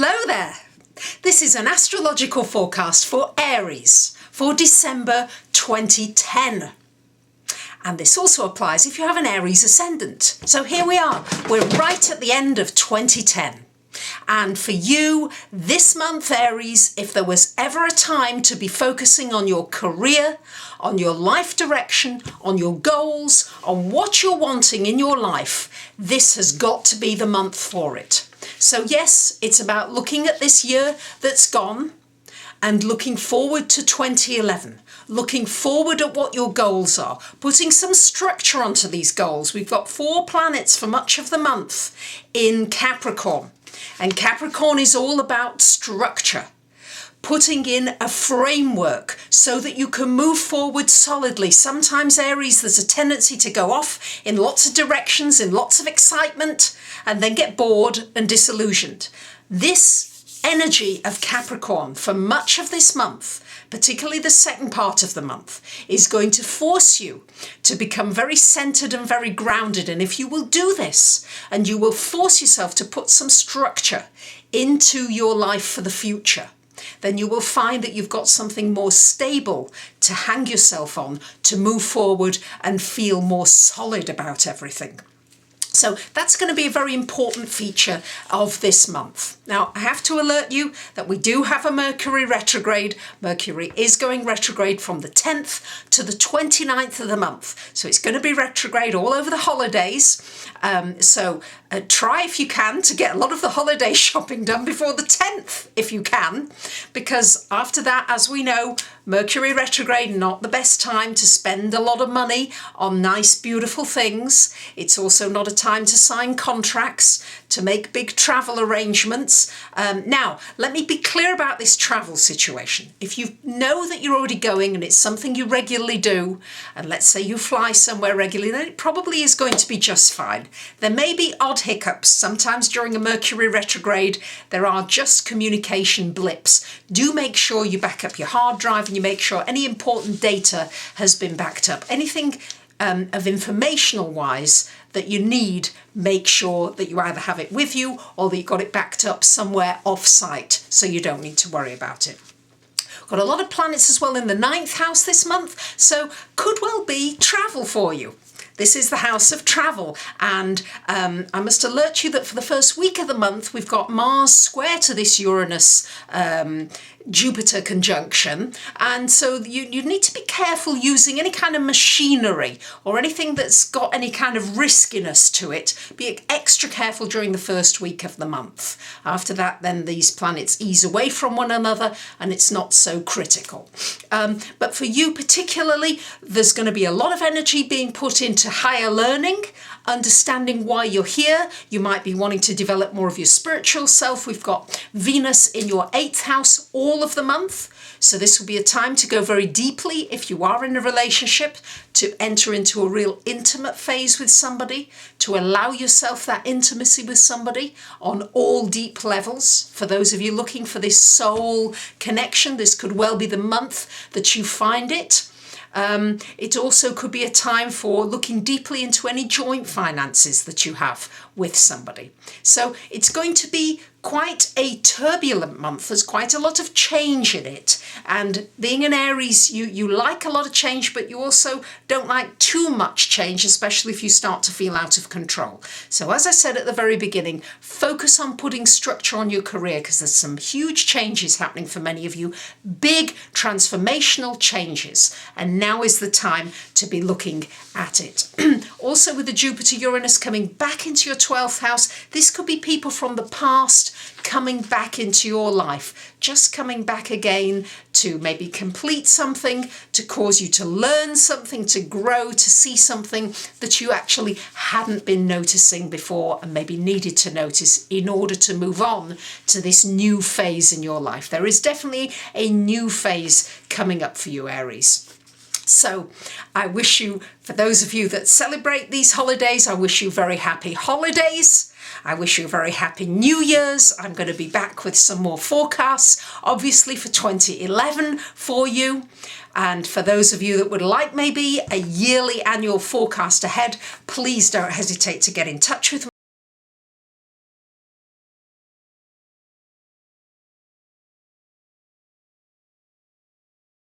Hello there! This is an astrological forecast for Aries for December 2010. And this also applies if you have an Aries ascendant. So here we are, we're right at the end of 2010. And for you, this month, Aries, if there was ever a time to be focusing on your career, on your life direction, on your goals, on what you're wanting in your life, this has got to be the month for it. So yes, it's about looking at this year that's gone and looking forward to 2011. Looking forward at what your goals are, putting some structure onto these goals. We've got 4 planets for much of the month in Capricorn. And Capricorn is all about structure, putting in a framework so that you can move forward solidly. Sometimes, Aries, there's a tendency to go off in lots of directions, in lots of excitement, and then get bored and disillusioned. This energy of Capricorn for much of this month, particularly the second part of the month, is going to force you to become very centered and very grounded. And if you will do this, and you will force yourself to put some structure into your life for the future, then you will find that you've got something more stable to hang yourself on, to move forward and feel more solid about everything. So that's going to be a very important feature of this month. Now, I have to alert you that we do have a Mercury retrograde. Mercury is going retrograde from the 10th to the 29th of the month. So it's going to be retrograde all over the holidays. So try if you can to get a lot of the holiday shopping done before the 10th, if you can, because after that, as we know, Mercury retrograde, not the best time to spend a lot of money on nice, beautiful things. It's also not a time to sign contracts, to make big travel arrangements. Now, let me be clear about this travel situation. If you know that you're already going and it's something you regularly do, and let's say you fly somewhere regularly, then it probably is going to be just fine. There may be odd hiccups. Sometimes during a Mercury retrograde, there are just communication blips. Do make sure you back up your hard drive and you make sure any important data has been backed up. Anything of informational wise that you need, make sure that you either have it with you or that you've got it backed up somewhere off-site so you don't need to worry about it. Got a lot of planets as well in the 9th house this month, so could well be travel for you. This is the house of travel, and I must alert you that for the first week of the month we've got Mars square to this Uranus Jupiter conjunction, and so you need to be careful using any kind of machinery or anything that's got any kind of riskiness to it. Be extra careful during the first week of the month. After that, then these planets ease away from one another and it's not so critical. But for you particularly, there's going to be a lot of energy being put into higher learning, understanding why you're here. You might be wanting to develop more of your spiritual self. We've got Venus in your 8th house all of the month. So this will be a time to go very deeply if you are in a relationship, to enter into a real intimate phase with somebody, to allow yourself that intimacy with somebody on all deep levels. For those of you looking for this soul connection, this could well be the month that you find it. It also could be a time for looking deeply into any joint finances that you have with somebody. So it's going to be quite a turbulent month. There's quite a lot of change in it, and being an Aries, you like a lot of change, but you also don't like too much change, especially if you start to feel out of control. So as I said at the very beginning, focus on putting structure on your career, because there's some huge changes happening for many of you, big transformational changes, and now is the time to be looking at it. Also, with the Jupiter Uranus coming back into your 12th house, this could be people from the past coming back into your life, just coming back again to maybe complete something, to cause you to learn something, to grow, to see something that you actually hadn't been noticing before and maybe needed to notice in order to move on to this new phase in your life. There is definitely a new phase coming up for you, Aries. So I wish you, for those of you that celebrate these holidays, I wish you very happy holidays. I wish you a very happy New Year's. I'm going to be back with some more forecasts, obviously for 2011 for you. And for those of you that would like maybe a yearly annual forecast ahead, please don't hesitate to get in touch with me.